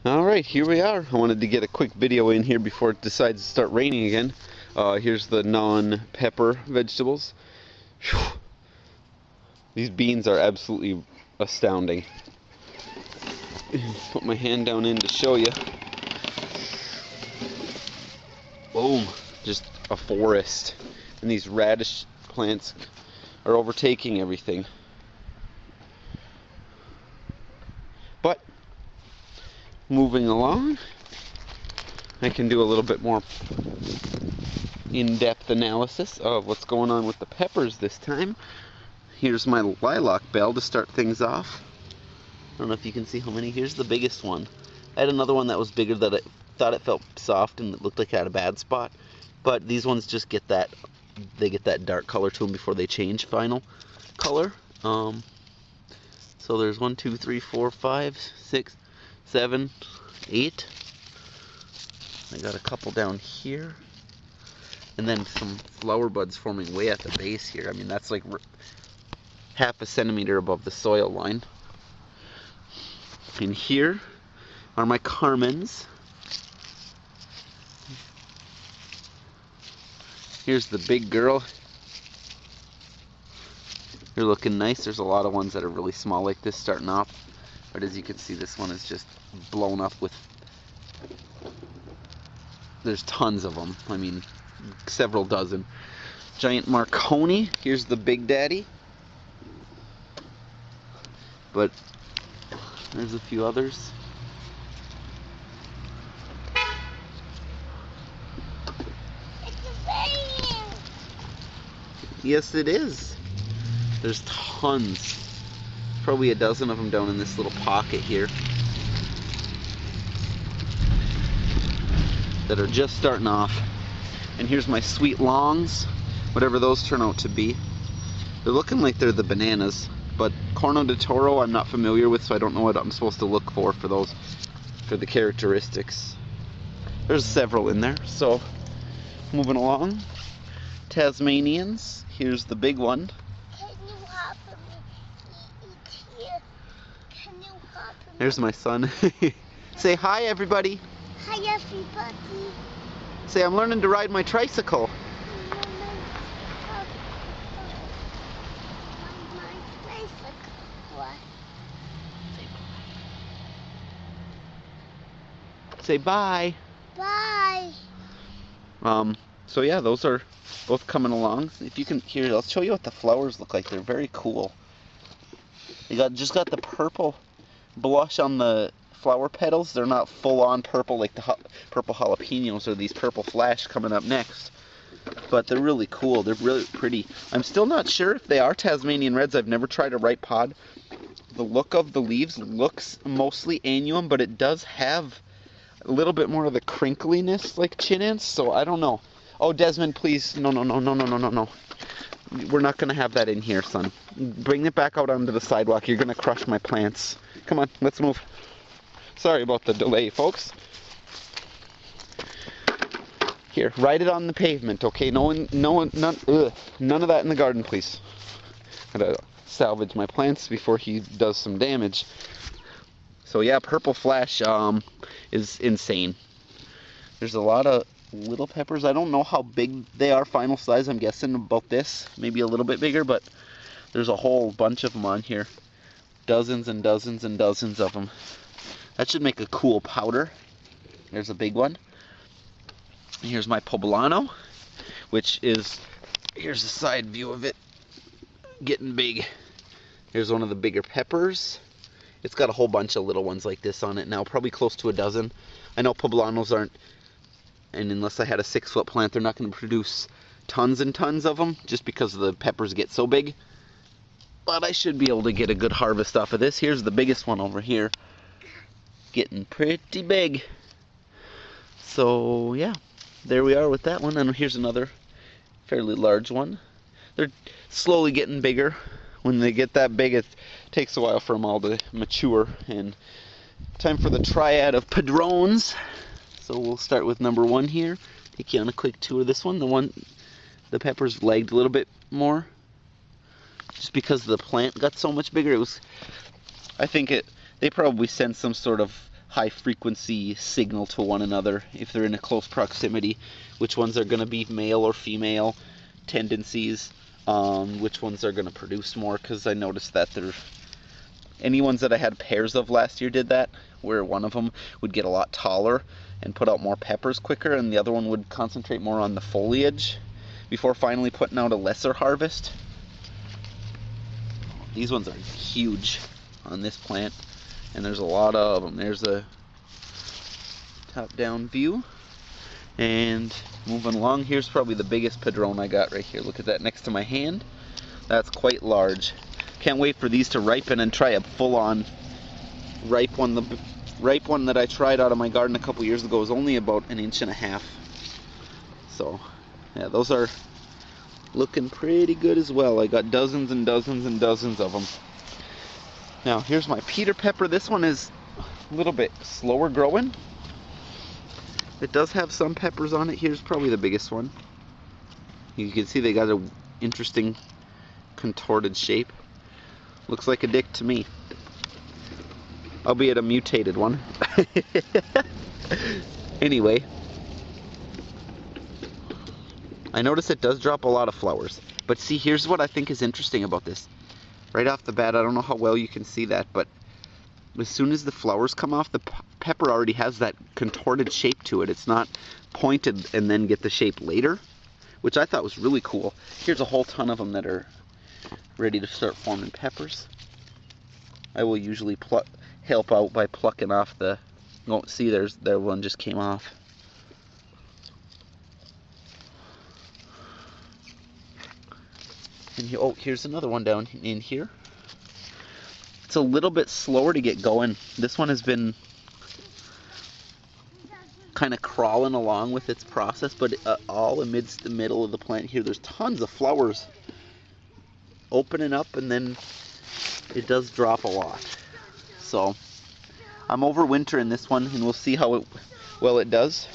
Alright, here we are. I wanted to get a quick video in here before it decides to start raining again. Here's the non-pepper vegetables. Whew. These beans are absolutely astounding. Put my hand down in to show you. Boom! Just a forest. And these radish plants are overtaking everything. But moving along, I can do a little bit more in-depth analysis of what's going on with the peppers this time. Here's my Lilac Bell to start things off. I don't know if you can see how many. Here's the biggest one. I had another one that was bigger that I thought it felt soft and it looked like it had a bad spot. But these ones just get that, they get that dark color to them before they change final color. So there's 1, 2, 3, 4, 5, 6, 7, 8. I got a couple down here. And then some flower buds forming way at the base here. I mean, that's like half a centimeter above the soil line. And here are my Carmens. Here's the big girl. They're looking nice. There's a lot of ones that are really small like this starting off. But as you can see, this one is just blown up with... There's tons of them. I mean, several dozen. Giant Marconi. Here's the big daddy. But there's a few others. Yes, it is. There's tons. Probably a dozen of them down in this little pocket here that are just starting off. And here's my sweet longs, whatever those turn out to be. They're looking like they're the bananas, but Corno de Toro I'm not familiar with, so I don't know what I'm supposed to look for those, for the characteristics. There's several in there, so moving along. Tasmanians. Here's the big one. Can you help me eat here? Can you help me? There's my son. Say hi, everybody. Hi, everybody. Say, I'm learning to ride my tricycle. Say bye. Bye. So yeah, those are both coming along. If you can hear, I'll show you what the flowers look like. They're very cool. They just got the purple blush on the flower petals. They're not full on purple like the purple jalapenos or these purple flash coming up next. But they're really cool. They're really pretty. I'm still not sure if they are Tasmanian reds. I've never tried a right pod. The look of the leaves looks mostly annuum, but it does have a little bit more of the crinkliness like Chinense, so I don't know. Oh, Desmond, please. No. We're not going to have that in here, son. Bring it back out onto the sidewalk. You're going to crush my plants. Come on, let's move. Sorry about the delay, folks. Here, ride it on the pavement, okay? None of that in the garden, please. Gotta salvage my plants before he does some damage. So yeah, purple flash is insane. There's a lot of little peppers. I don't know how big they are final size. I'm guessing about this, maybe a little bit bigger, but there's a whole bunch of them on here. Dozens and dozens and dozens of them. That should make a cool powder. There's a big one. Here's my Poblano, which is, here's a side view of it, getting big. Here's one of the bigger peppers. It's got a whole bunch of little ones like this on it now, probably close to a dozen. I know Poblanos aren't, and unless I had a 6-foot plant, they're not going to produce tons and tons of them, just because the peppers get so big. But I should be able to get a good harvest off of this. Here's the biggest one over here, getting pretty big. So yeah, there we are with that one. And here's another fairly large one. They're slowly getting bigger. When they get that big, it takes a while for them all to mature. And time for the triad of Padrons. So we'll start with number 1 here. Take you on a quick tour of this one. The peppers lagged a little bit more, just because the plant got so much bigger. I think they probably sent some sort of high frequency signal to one another if they're in a close proximity, which ones are going to be male or female tendencies, which ones are going to produce more, because I noticed that any ones that I had pairs of last year did that, where one of them would get a lot taller and put out more peppers quicker, and the other one would concentrate more on the foliage before finally putting out a lesser harvest. These ones are huge on this plant, and there's a lot of them. There's a top-down view, and moving along, here's probably the biggest Padron I got right here. Look at that next to my hand. That's quite large. Can't wait for these to ripen and try a full-on ripe one. The ripe one that I tried out of my garden a couple years ago was only about 1.5 inches. So yeah, those are looking pretty good as well. I got dozens and dozens and dozens of them. Now here's my Peter pepper. This one is a little bit slower growing. It does have some peppers on it. Here's probably the biggest one. You can see they got an interesting contorted shape. Looks like a dick to me, albeit a mutated one. Anyway, I notice it does drop a lot of flowers, but see, here's what I think is interesting about this. Right off the bat, I don't know how well you can see that, but as soon as the flowers come off, the pepper already has that contorted shape to it. It's not pointed and then get the shape later, which I thought was really cool. Here's a whole ton of them that are ready to start forming peppers. I will usually help out by plucking off the, oh, see, there's that one just came off. And oh, here's another one down in here. It's a little bit slower to get going. This one has been kind of crawling along with its process, but all amidst the middle of the plant here, there's tons of flowers opening up, and then it does drop a lot. So I'm overwintering this one, and we'll see how well it does.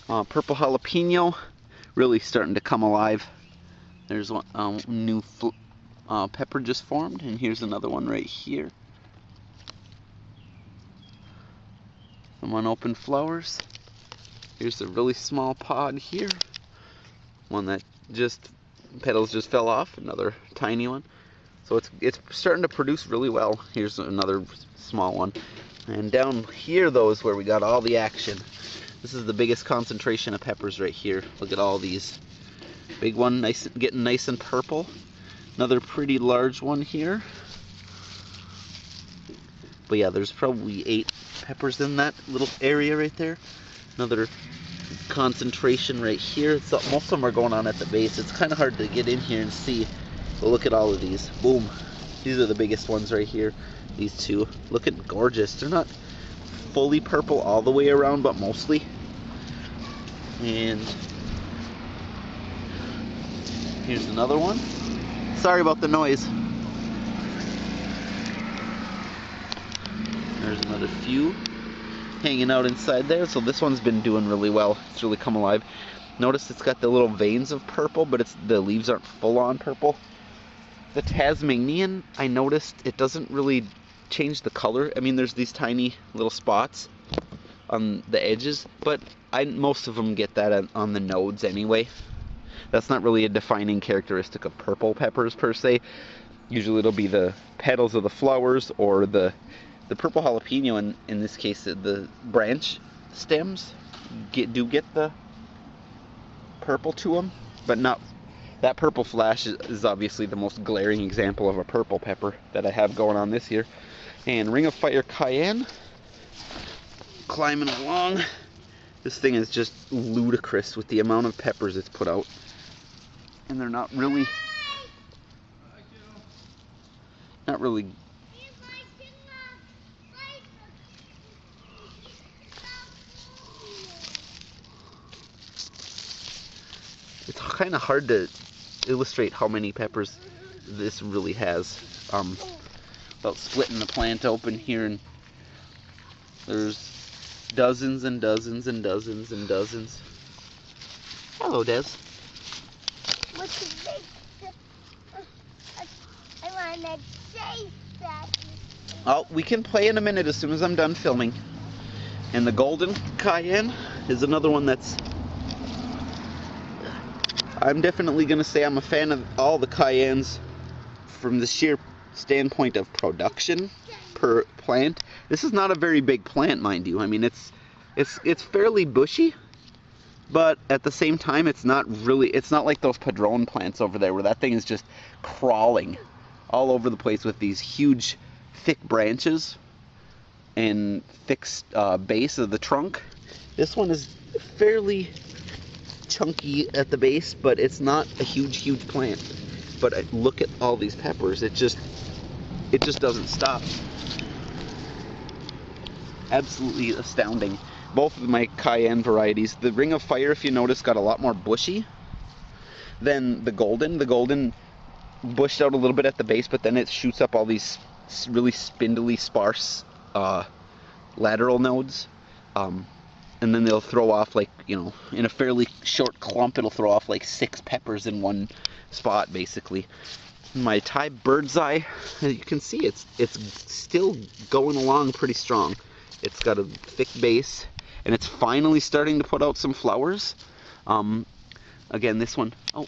Purple Jalapeno really starting to come alive. There's one new pepper just formed, and here's another one right here. Some unopened flowers. Here's a really small pod here. One that petals just fell off, another tiny one. So it's starting to produce really well. Here's another small one. And down here, though, is where we got all the action. This is the biggest concentration of peppers right here. Look at all these. Big one, getting nice and purple. Another pretty large one here. But yeah, there's probably 8 peppers in that little area right there. Another concentration right here. Most of them are going on at the base. It's kind of hard to get in here and see. But look at all of these. Boom. These are the biggest ones right here. These two. Looking gorgeous. They're not fully purple all the way around, but mostly. And here's another one. Sorry about the noise. There's another few hanging out inside there. So this one's been doing really well. It's really come alive. Notice it's got the little veins of purple, but the leaves aren't full on purple. The Tasmanian, I noticed it doesn't really change the color. I mean, there's these tiny little spots on the edges, but most of them get that on the nodes anyway. That's not really a defining characteristic of purple peppers per se. Usually it'll be the petals of the flowers, or the purple jalapeno, in this case the branch stems do get the purple to them, but not that purple flash is obviously the most glaring example of a purple pepper that I have going on this year. And Ring of Fire Cayenne, climbing along. This thing is just ludicrous with the amount of peppers it's put out, and they're not really it's kind of hard to illustrate how many peppers this really has. About splitting the plant open here, and there's dozens and dozens and dozens and dozens. Hello, Des. What's the big? I want to taste that. Oh, we can play in a minute as soon as I'm done filming. And the golden cayenne is another one that's... I'm definitely going to say I'm a fan of all the cayennes from the sheer standpoint of production per plant. This is not a very big plant, mind you. I mean, it's fairly bushy, but at the same time, it's not like those Padron plants over there where that thing is just crawling all over the place with these huge, thick branches and thick base of the trunk. This one is fairly chunky at the base, but it's not a huge plant. But look at all these peppers. It just doesn't stop. Absolutely astounding. Both of my cayenne varieties. The Ring of Fire, if you notice, got a lot more bushy than the golden. The golden bushed out a little bit at the base, but then it shoots up all these really spindly, sparse lateral nodes. And then they'll throw off, like, you know, in a fairly short clump, it'll throw off like 6 peppers in one spot, basically. My Thai bird's eye, as you can see, it's still going along pretty strong. It's got a thick base, and it's finally starting to put out some flowers. Again, this one, oh,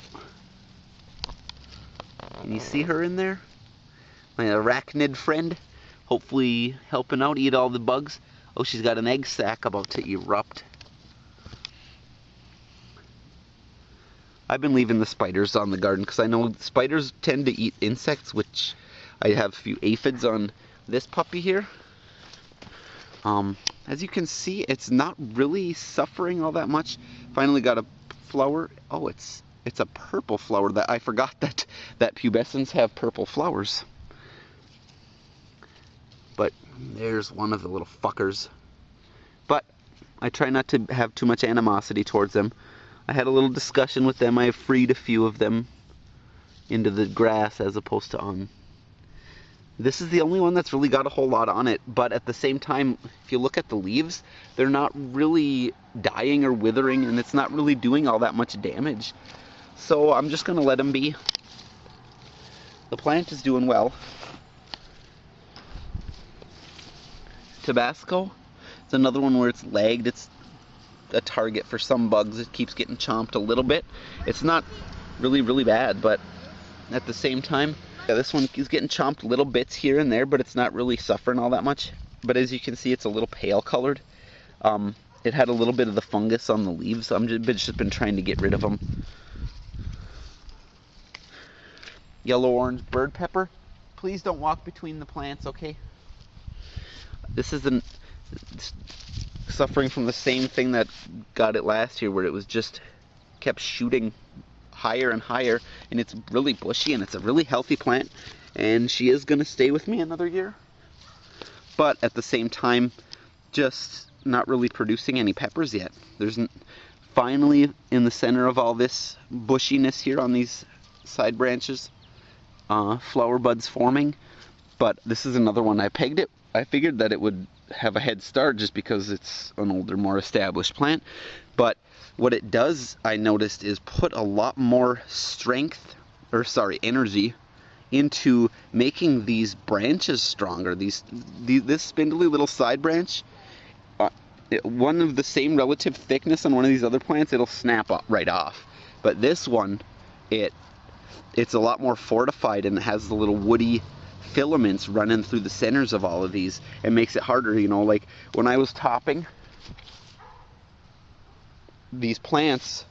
can you see her in there? My arachnid friend, hopefully helping out, eat all the bugs. Oh, she's got an egg sac about to erupt. I've been leaving the spiders on the garden because I know spiders tend to eat insects, which I have a few aphids on this puppy here. As you can see, it's not really suffering all that much. Finally got a flower. Oh, it's a purple flower. That I forgot that pubescens have purple flowers. But there's one of the little fuckers. But I try not to have too much animosity towards them. I had a little discussion with them. I have freed a few of them into the grass as opposed to on. This is the only one that's really got a whole lot on it. But at the same time, if you look at the leaves, they're not really dying or withering, and it's not really doing all that much damage. So I'm just going to let them be. The plant is doing well. Tabasco, it's another one where it's lagged. It's a target for some bugs. It keeps getting chomped a little bit. It's not really bad, but at the same time, yeah, this one is getting chomped little bits here and there, but it's not really suffering all that much. But as you can see, it's a little pale colored. It had a little bit of the fungus on the leaves. I've just been trying to get rid of them. Yellow orange bird pepper. Please don't walk between the plants, okay? This isn't suffering from the same thing that got it last year, where it was just kept shooting higher and higher, and it's really bushy, and it's a really healthy plant, and she is going to stay with me another year. But at the same time, just not really producing any peppers yet. There's finally in the center of all this bushiness here on these side branches, flower buds forming. But this is another one. I pegged it. I figured that it would have a head start just because it's an older, more established plant. But what it does, I noticed, is put a lot more energy into making these branches stronger. This spindly little side branch, one of the same relative thickness on one of these other plants, it'll snap right off. But this one, it's a lot more fortified, and it has the little woody filaments running through the centers of all of these. It makes it harder, you know, like when I was topping these plants,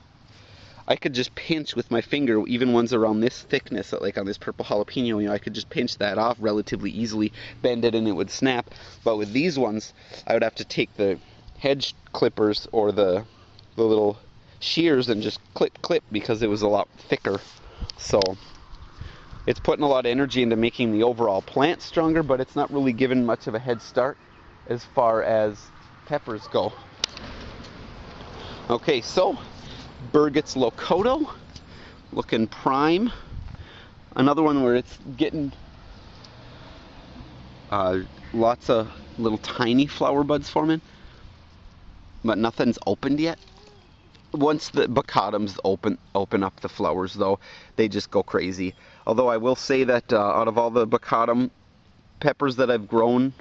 I could just pinch with my finger, even ones around this thickness, like on this purple jalapeno, you know, I could just pinch that off relatively easily, bend it, and it would snap. But with these ones, I would have to take the hedge clippers or the little shears and just clip because it was a lot thicker. So it's putting a lot of energy into making the overall plant stronger, but it's not really giving much of a head start as far as peppers go. Okay, so Burgett's Locoto, looking prime. Another one where it's getting lots of little tiny flower buds forming, but nothing's opened yet. Once the bacotums open up the flowers, though, they just go crazy. Although I will say that out of all the bacotum peppers that I've grown,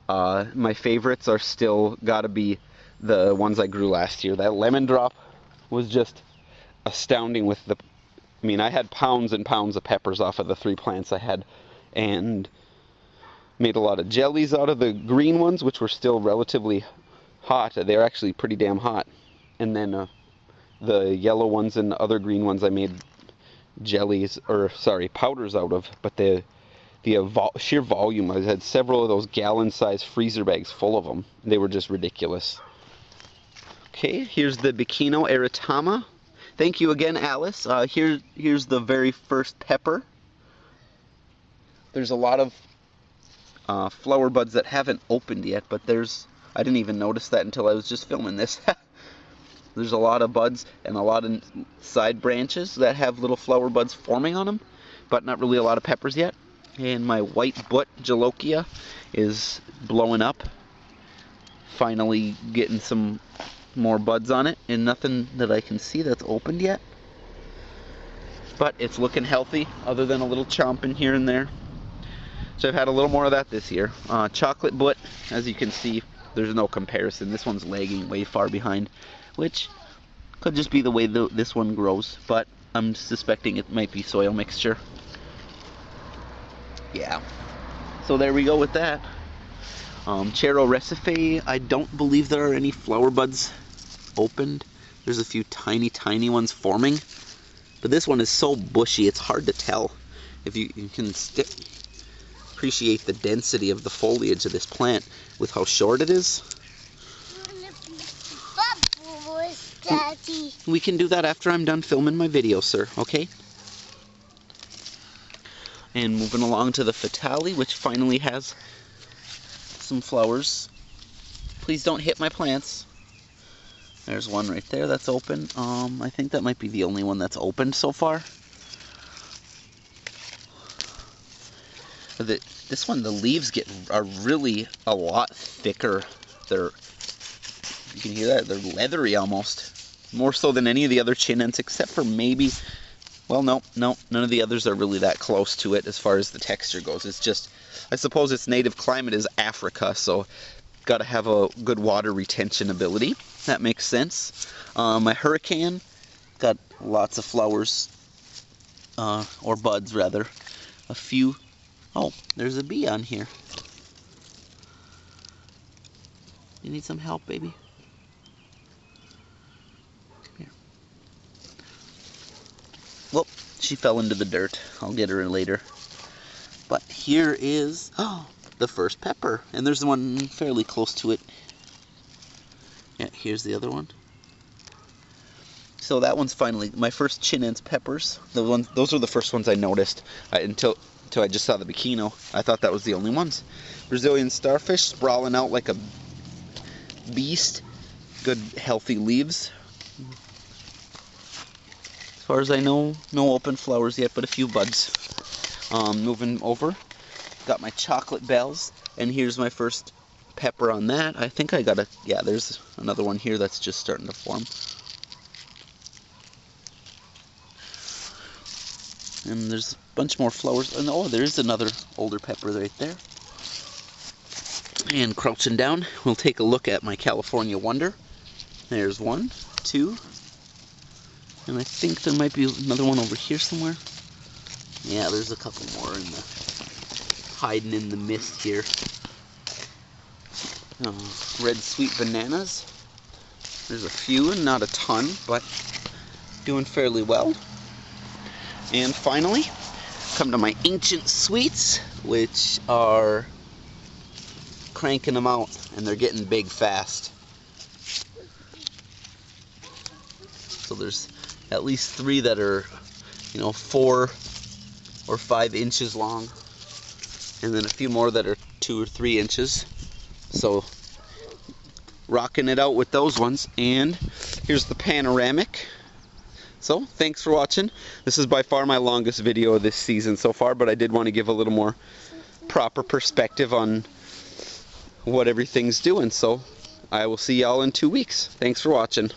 my favorites are still gotta be the ones I grew last year. That lemon drop was just astounding with the, I mean, I had pounds and pounds of peppers off of the 3 plants I had, and made a lot of jellies out of the green ones, which were still relatively hot. They're actually pretty damn hot. And then the yellow ones and the other green ones I made jellies, or sorry, powders out of. But the sheer volume, I had several of those gallon-sized freezer bags full of them. They were just ridiculous. Okay, here's the Bikino erythema. Thank you again, Alice. Here's the very first pepper. There's a lot of flower buds that haven't opened yet, but I didn't even notice that until I was just filming this. There's a lot of buds and a lot of side branches that have little flower buds forming on them, but not really a lot of peppers yet. And my white butt Jalokia is blowing up. Finally getting some more buds on it, and nothing that I can see that's opened yet. But it's looking healthy, other than a little chomping here and there. So I've had a little more of that this year. Chocolate butt, as you can see, there's no comparison. This one's lagging way far behind, which could just be the way this one grows, but I'm suspecting it might be soil mixture. Yeah. So there we go with that. Chero Recife, I don't believe there are any flower buds opened. There's a few tiny ones forming, but this one is so bushy it's hard to tell. If you can appreciate the density of the foliage of this plant with how short it is. Daddy. We can do that after I'm done filming my video, sir, okay? And moving along to the Fatale, which finally has some flowers. Please don't hit my plants. There's one right there that's open. I think that might be the only one that's opened so far. This one, the leaves are really a lot thicker. You can hear that, they're leathery almost. More so than any of the other Chinense, except for maybe, well, no, none of the others are really that close to it as far as the texture goes. It's just, I suppose its native climate is Africa, so got to have a good water retention ability. That makes sense. My Hurricane got lots of flowers, or buds rather. A few. Oh, there's a bee on here. You need some help, baby? Come here. Well, she fell into the dirt. I'll get her later. But here is the first pepper, and there's one fairly close to it. Yeah, here's the other one. So that one's finally my first Chinense peppers. Those were the first ones I noticed until I just saw the Bikino. I thought that was the only ones. Brazilian starfish sprawling out like a beast. Good healthy leaves. As far as I know, no open flowers yet, but a few buds. Moving over, got my chocolate bells, and here's my first pepper on that. I think I got yeah, there's another one here that's just starting to form. And there's a bunch more flowers. And oh, there's another older pepper right there. And crouching down, we'll take a look at my California Wonder. There's one, two, and I think there might be another one over here somewhere. Yeah, there's a couple more hiding in the mist here. Red sweet bananas. There's a few, and not a ton, but doing fairly well. And finally, come to my ancient sweets, which are cranking them out, and they're getting big fast. So there's at least 3 that are, 4 or 5 inches long, and then a few more that are 2 or 3 inches. So rocking it out with those ones. And here's the panoramic. So thanks for watching. This is by far my longest video of this season so far, but I did want to give a little more proper perspective on what everything's doing. So I will see y'all in 2 weeks. Thanks for watching.